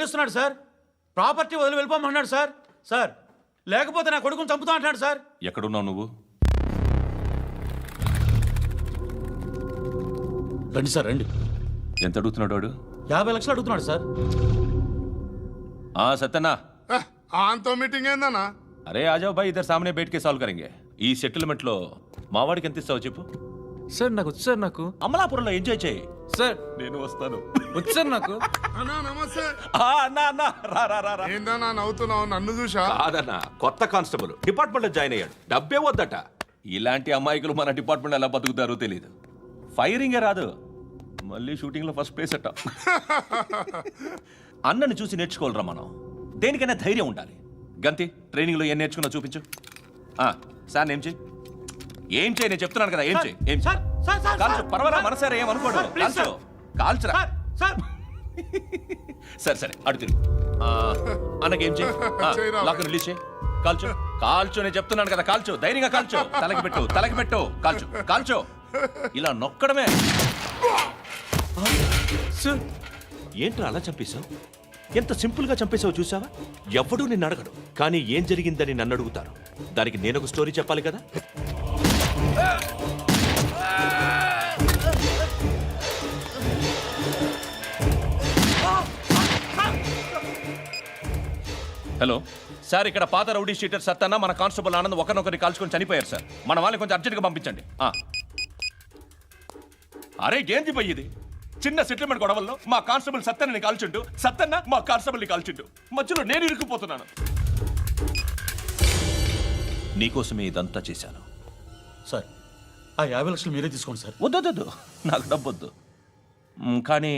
బెదిరిస్తున్నాడు sir. Property వదిలి వెళ్ళిపోమన్నాడు sir. Sir లేకపోతే నా కొడుకుని చంపుతా అంటున్నాడు సార్. ఎక్కడున్నావు నువ్వు? రండి సార్ రండి. ఎంత అడుగుతున్నాడు వాడు? 50 లక్షలు అడుగుతున్నాడు సార్. సత్యన్నా ఆంతో మీటింగ్ ఏందన్నా? అరే ఆజావ్ భాయ్ ఇద్దరు సామనే బయటకే సాల్వ్ కరెంగే. ఈ సెటిల్మెంట్ లో మావాడికి ఎంత ఇస్తావు చెప్పు. సార్ నాకు వచ్చు సార్. నాకు అమలాపురంలో ఎంజాయ్ చేయి సార్. నేను వస్తాను. వచ్చు సార్ నాకు. అన్నా నమస్తే. అన్నా అన్నా రా రా రా. ఏందన్నా నవ్వుతున్నావు? నన్ను చూసా? కాదన్నా, కొత్త కానిస్టేబుల్ డిపార్ట్మెంట్ లో జాయిన్ అయ్యాడు. డబ్బే వద్దట. ఇలాంటి అమాయకులు మన డిపార్ట్మెంట్ ఎలా బతుకుతారో తెలియదు. ఫైరింగే రాదు, మళ్ళీ షూటింగ్ లో ఫస్ట్ ప్లేస్ అట్ట. అన్నని చూసి నేర్చుకోవాలరా మనం. దేనికైనా ధైర్యం ఉండాలి. గంతి ట్రైనింగ్ లో ఏం నేర్చుకున్నా చూపించు. సార్ ఏం చేయి, ఏం చేయి నేను చెప్తున్నాను కదా. ఏం చేయి, ఏం సార్ సార్ సార్ కాల్చు. పర్వాలా మనసారా ఏమనుకోడు. సార్, ప్లీజ్ కాల్చు కాల్చురా. సార్ సరే సరే అడు తిరుగు. అన్నకేం చేయి, లాక్ రిలీజ్ చేయి. కాల్చు కాల్చు నేను చెప్తున్నాను కదా. కాల్చు, ధైర్యంగా కాల్చు. తలకి పెట్టు, తలకి పెట్టు. కాల్చు కాల్చు. ఇలా నొక్కడమే. ఏంట్రా అలా చంపేశావు? ఎంత సింపుల్ గా చంపేశావు చూసావా? ఎవడూ నిన్ను అడగడు, కానీ ఏం జరిగిందని నన్ను అడుగుతారు. దానికి నేను ఒక స్టోరీ చెప్పాలి కదా. హలో సార్, ఇక్కడ పాత రౌడీ షీటర్ సత్తన్న మన కానిస్టేబుల్ ఆనంద్ ఒకరినొకరిని కాల్చుకొని చనిపోయారు సార్. మన వాళ్ళని కొంచెం అర్జెంట్గా పంపించండి. అరే ఏంది పోయి ఇది? చిన్న సెటిల్మెంట్ గొడవల్లో మా కానిస్టేబుల్ సత్తన్నని కాల్చుంటూ, సత్తన్న మా కానిస్టేబుల్ని కాల్చుంటూ, మధ్యలో నేను ఇరుక్కుపోతున్నాను. నీకోసమే ఇదంతా చేశాను సార్. ఆ 50 లక్షలు మీరే తీసుకోండి సార్. వద్దొద్దు, నాకు డబ్బొద్దు. కానీ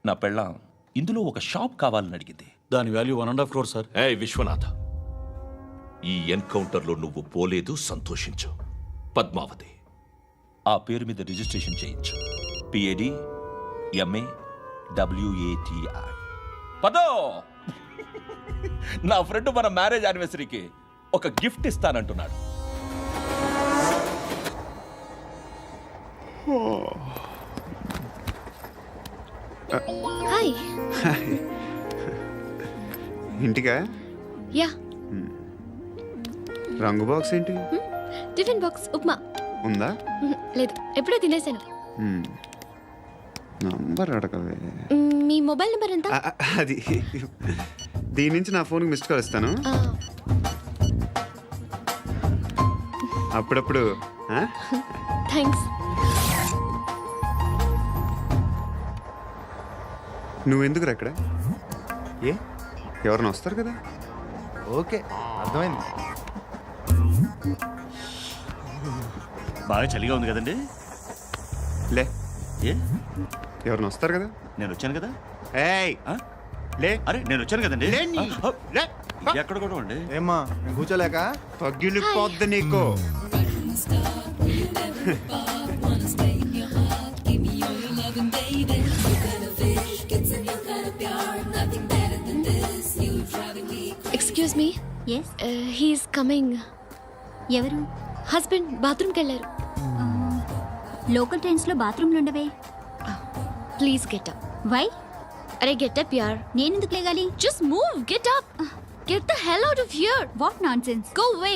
నా పెళ్ళాం ఇందులో ఒక షాప్ కావాలని అడిగింది. దాని వాల్యూ 1.5 crore సార్. విశ్వనాథ్, ఈ ఎన్కౌంటర్లో నువ్వు పోలేదు, సంతోషించు. పద్మావతి ఆ పేరు మీద రిజిస్ట్రేషన్ చేయించు. PAD MA WATI. పదో, నా ఫ్రెండ్ మన మ్యారేజ్ యానివర్సరీకి ఒక గిఫ్ట్ ఇస్తానంటున్నాడు. హాయ్. ఇంటికా? యా. రంగు బాక్స్ ఏంటి? టిఫిన్ బాక్స్ ఉప్మా ఉందా? లేదు, ఎప్పుడో తినేసాను. నంబర్ అడగవే. మీ మొబైల్ నెంబర్ ఎంత? అది దీని నుంచి నా ఫోన్కి మిస్డ్ కాల్ ఇస్తాను. అప్పుడప్పుడు. థ్యాంక్స్. నువ్వెందుకు అక్కడ? ఏ ఎవరైనా వస్తారు కదా. ఓకే, అర్థమైంది. బాగా చలిగా ఉంది కదండి. లే, ఏ ఎవరైనా వస్తారు కదా. నేను వచ్చాను కదా. ఏయ్ లే. అరే నేను వచ్చాను కదండి. లే. ఎక్కడ కూడా అండి. ఏమ్మా కూర్చోలేక తగ్గిలిపోద్ది నీకు. Excuse me. Yes. He's coming. ఎవరు? హస్బెండ్ బాత్రూమ్కి వెళ్ళారు. లోకల్ ట్రైన్స్ లో బాత్రూమ్లు ఉండవే. Please get up. వై? అరే గెట్ అప్ యార్. నేనెందుకు లేగాలి? Just move, get up. Get the hell out of here. What nonsense. Go away.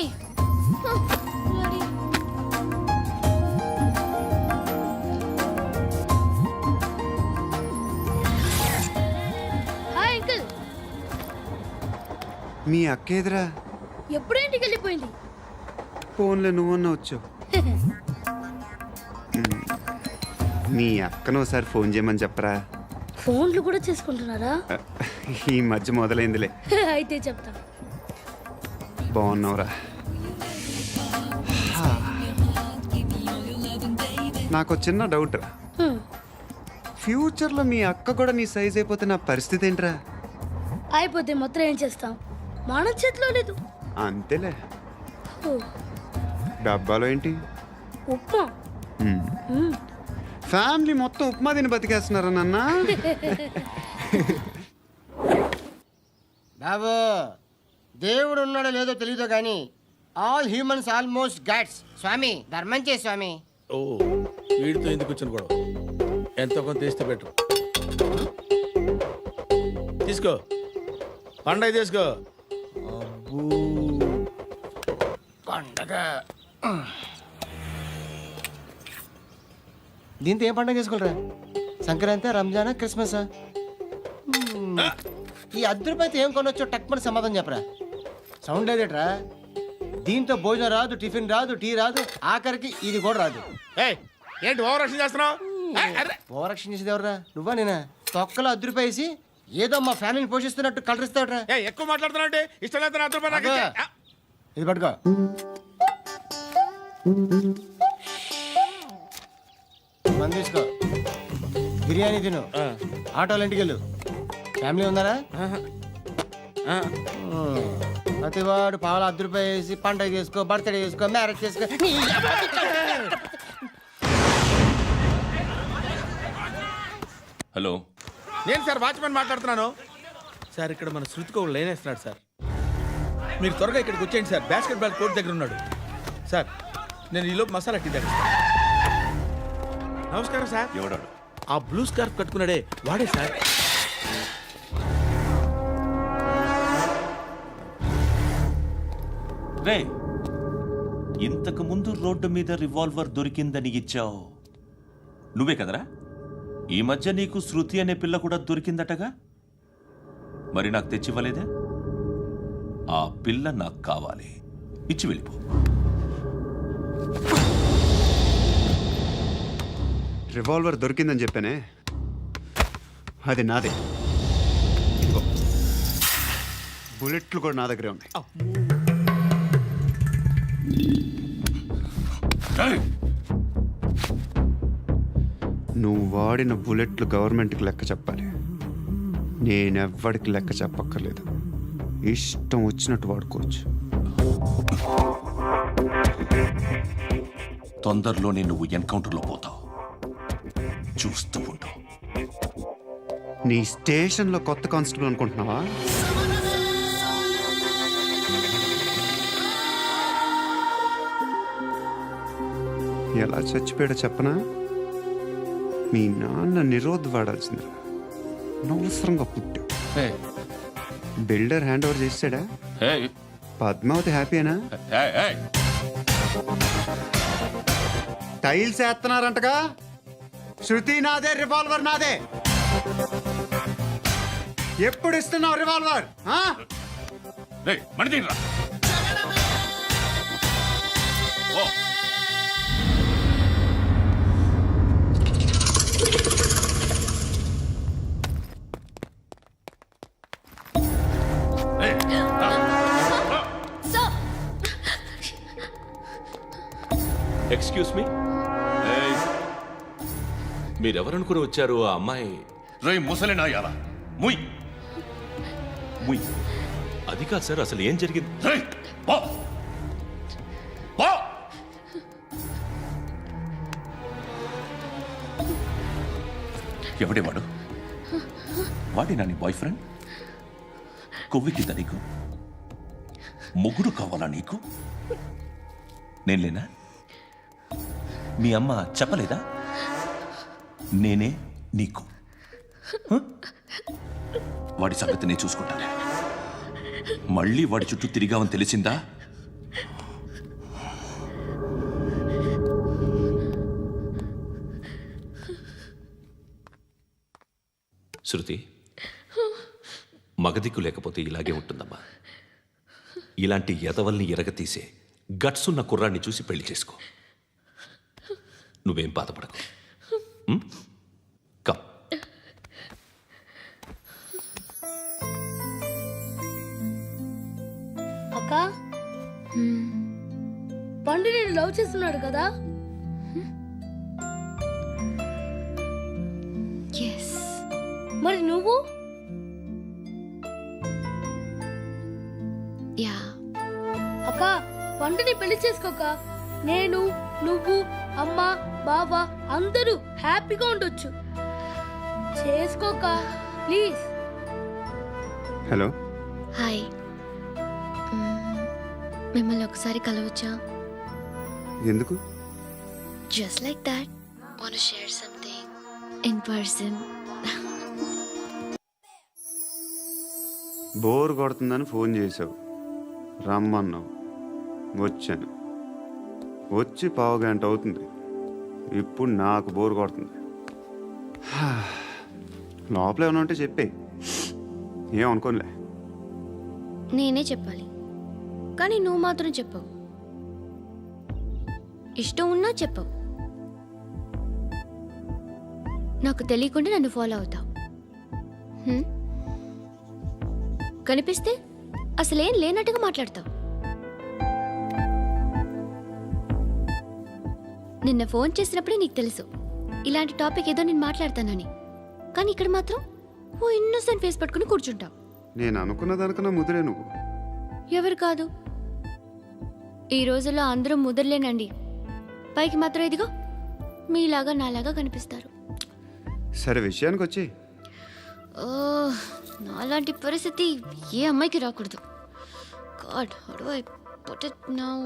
Hi uncle. మీ అక్క ఎదురా? ఎప్పుడు ఇంటికి వెళ్ళిపోయింది. ఫోన్లో నువ్వన్నా వచ్చావు. మీ అక్కను ఒకసారి ఫోన్ చేయమని చెప్పరా. ఫోన్లు కూడా చేసుకుంటున్నారా? ఈ మధ్య మొదలైందిలే. అయితే చెప్తా. బాగున్నావురా. నాకు చిన్న డౌట్ రా. ఫ్యూచర్లో మీ అక్క కూడా నీ సైజ్ అయిపోతే నా పరిస్థితి ఏంట్రా? అయిపోతే మొత్తం ఏం చేస్తాం, మన చేతిలో లేదు. అంతేలే. డబ్బాలో ఏంటి? ఉప్మా. ఫ్యామిలీ మొత్తం ఉప్మా తిని బతికేస్తున్నారా నాన్న? బాబు, దేవుడు ఉన్నాడో లేదో తెలియదు కానీ ఆల్ హ్యూమన్స్ ఆల్మోస్ట్ గాడ్స్. స్వామి ధర్మం చే స్వామి. ఓ వీడితో ఎందుకు వచ్చిన గొడవ? ఎంత కొంత తీస్తే బెటర్. తీసుకో పండగ తీసుకో. పండగ దీంతో ఏం పండగ చేసుకోలేరా? సంక్రాంతి, రంజానా, క్రిస్మసా? ఈ అద్దరిపైతే ఏం కొనొచ్చో టక్మని సమాధానం చెప్పరా. సౌండ్ లేదేట్రా? దీంతో భోజనం రాదు, టిఫిన్ రాదు, టీ రాదు, ఆఖరికి ఇది కూడా రాదు. ఏయ్, ఏంటి ఓవర్ యాక్షన్ చేస్తున్నావు? ఓవరాక్షన్ చేసేది ఎవరా? నువ్వా నేనా? తొక్కలో అద్దరిపేసి ఏదో మా ఫ్యామిలీని పోషిస్తున్నట్టు కలరిస్తావుట్రా. ఎక్కువ మాట్లాడుతున్నావు. ఇష్టం లేదు నా రూపాయలు నాకు ఇచ్చే. ఇది పట్టుకో. మంది తీసుకో, బిర్యానీ తిను, ఆటోలు ఇంటికి వెళ్ళు. ఫ్యామిలీ ఉన్నారా? ప్రతివాడు పావులు ₹10 వేసి పండగ చేసుకో, బర్త్డే చేసుకో, మ్యారేజ్ చేసుకో. హలో, నేను సార్ వాచ్మెన్ మాట్లాడుతున్నాను. సార్ ఇక్కడ మన శృతికి ఒక లైన్ వేస్తున్నాడు సార్. మీరు త్వరగా ఇక్కడికి వచ్చేయండి సార్. బాస్కెట్ బాల్ కోర్ట్ దగ్గర ఉన్నాడు సార్. నేను ఈలోపు మసాలా టీ దగ్గర. నమస్కారం సార్. ఎవడాడు? ఆ బ్లూ స్కార్ఫ్ కట్టుకున్నాడే వాడే సార్. రే, ఇంతకు ముందు రోడ్డు మీద రివాల్వర్ దొరికిందని ఇచ్చావు నువ్వే కదరా? ఈ మధ్య నీకు శృతి అనే పిల్ల కూడా దొరికిందటగా? మరి నాకు తెచ్చివ్వలేదే? ఆ పిల్ల నాకు కావాలి, ఇచ్చి వెళ్ళిపో. రివాల్వర్ దొరికిందని చెప్పానే, అది నాదే. ఇదిగో, బుల్లెట్లు కూడా నా దగ్గరే ఉన్నాయి. నువ్వు వాడిన బుల్లెట్లు గవర్నమెంట్కి లెక్క చెప్పాలి. నేనెవ్వడికి లెక్క చెప్పక్కర్లేదు. ఇష్టం వచ్చినట్టు వాడుకోవచ్చు. తొందరలోనే నువ్వు ఎన్కౌంటర్లో పోతావు, చూస్తూ ఉంటావు. నీ స్టేషన్లో కొత్త కానిస్టేబుల్ అనుకుంటున్నావా? ఎలా చచ్చిపోయాడో చెప్పనా? మీ నాన్న నిరోధ్ వాడాల్సిందిరా. అనవసరంగా పుట్టావు. బిల్డర్ హ్యాండ్ ఓవర్ చేసాడా? పద్మావతి హ్యాపీనా? టైల్స్ వేస్తున్నారంటగా. శృతి నాదే, రివాల్వర్ నాదే. ఎప్పుడు ఇస్తున్నావు రివాల్వర్? ఎక్స్క్యూజ్ మీ, మీరెవరనుకుని వచ్చారు? ఆ అమ్మాయి రే ముసలి నాయాల, ముయ్ ముయ్. అది కాదు సార్, అసలు ఏం జరిగింది? రేయ్, పో. పో. ఎవడే వాడు? వాడేనా నీ బాయ్ ఫ్రెండ్? కొవ్వికిందా నీకు? మొగుడు కావాలా నీకు? నేను లేనా? మీ అమ్మ చెప్పలేదా? నేనే నీకు. వాడి సంగతి నేను చూసుకుంటానే. మళ్ళీ వాడి చుట్టూ తిరిగావని తెలిసిందా? శృతి, మగదిక్కు లేకపోతే ఇలాగే ఉంటుందమ్మా. ఇలాంటి ఎదవల్ని ఎరగతీసే గట్స్ ఉన్న కుర్రాన్ని చూసి పెళ్లి చేసుకో. నువ్వేం బాధపడకు. కమ్. అక్క, పండు నేను లవ్ చేస్తున్నాడు కదా? ఎస్. మరి నువ్వు? యా. అక్క, పండుని పెళ్లి చేసుకోక నేను, నువ్వు, అమ్మ, బావ అందరూ హ్యాపీగా ఉండొచ్చు. చేసుకోక ప్లీజ్. హలో. హాయ్. మిమ్మల్ని ఒకసారి కలవచ్చా? ఎందుకు? Just like that. Want share something in person. Bore కొడుతుందని ఫోన్ చేసావు, రమ్మన్నావు, వచ్చాను. వచ్చి పావు గంట అవుతుంది, ఇప్పుడు నాకు బోర్ కొడుతుంది. లోపల ఏమైనా ఉంటే చెప్పే, ఏమనుకోనిలే. నేనే చెప్పాలి కానీ నువ్వు మాత్రం చెప్పవు. ఇష్టం ఉన్నా చెప్పవు. నాకు తెలియకుండా నన్ను ఫాలో అవుతావు. కనిపిస్తే అసలేం లేనట్టుగా మాట్లాడతావు. నిన్న ఫోన్ చేసినప్పుడే నీకు తెలుసు ఇలాంటి టాపిక్ ఏదో నేను మాట్లాడతానని. కానీ ఇక్కడ మాత్రం ఓ ఇన్నోసెంట్ ఫేస్ పట్టుకుని కూర్చుంటావు. నేను అనుకున్న దానికన్నా ముదిరే నువ్వు. ఎవరు కాదు, ఈ రోజుల్లో అందరూ ముదరలేనండి. పైకి మాత్రం ఇదిగో మీలాగా నాలాగా కనిపిస్తారు. సరే విషయానికి వచ్చి, నాలాంటి పరిస్థితి ఏ అమ్మాయికి రాకూడదు. God, how do I put it now?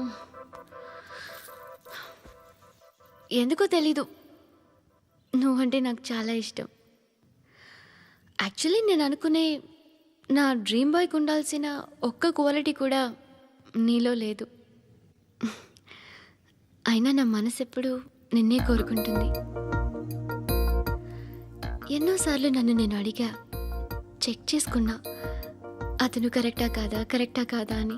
ఎందుకో తెలీదు, నువ్వంటే నాకు చాలా ఇష్టం. యాక్చువల్లీ నేను అనుకునే నా డ్రీమ్ బాయ్కి ఉండాల్సిన ఒక్క క్వాలిటీ కూడా నీలో లేదు. అయినా నా మనసు ఎప్పుడు నిన్నే కోరుకుంటుంది. ఎన్నోసార్లు నన్ను నేను అడిగా, చెక్ చేసుకున్నా అతను కరెక్టా కాదా అని.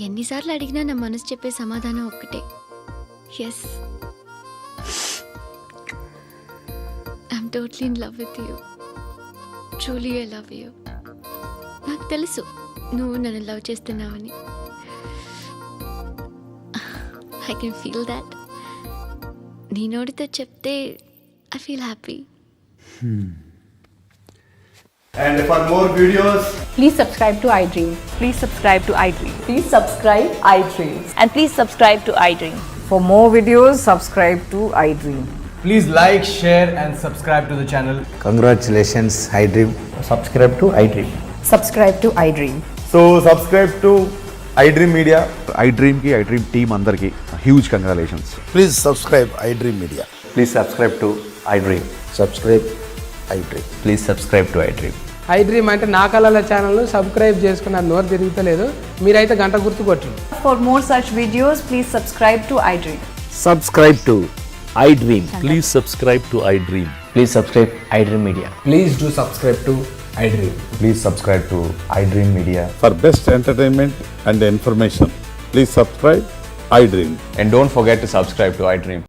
ఎన్నిసార్లు అడిగినా నా మనసు చెప్పే సమాధానం ఒక్కటే, yes, I'm totally in love with you. Truly I love you. నాకు తెలుసు నువ్వు నన్ను లవ్ చేస్తున్నావని. I can feel that. నీ నోటితో చెప్తే I feel happy. And for more videos, Please subscribe to iDream. Please subscribe to iDream. Please subscribe iDream. And please subscribe to iDream. For more videos, subscribe to iDream. please like, share and subscribe to the channel. Congratulations iDream. Subscribe to iDream. Subscribe to iDream. So subscribe to iDream Media. iDream కి iDream team అందరికి huge congratulations. Please subscribe iDream media. Please subscribe to iDream. Subscribe iDream. Please subscribe to iDream. iDream అంటే నా కళల channel subscribe చేసుకున్న నోరు తిరుగుతలేదు. మీరైతే గంట గుర్తు కొట్టండి. For more such videos, please subscribe to iDream. Subscribe to iDream. Please subscribe to iDream. Please subscribe iDream Media. Please do subscribe to iDream. Please subscribe to iDream media. For best entertainment and information, please subscribe iDream. And don't forget to subscribe to iDream.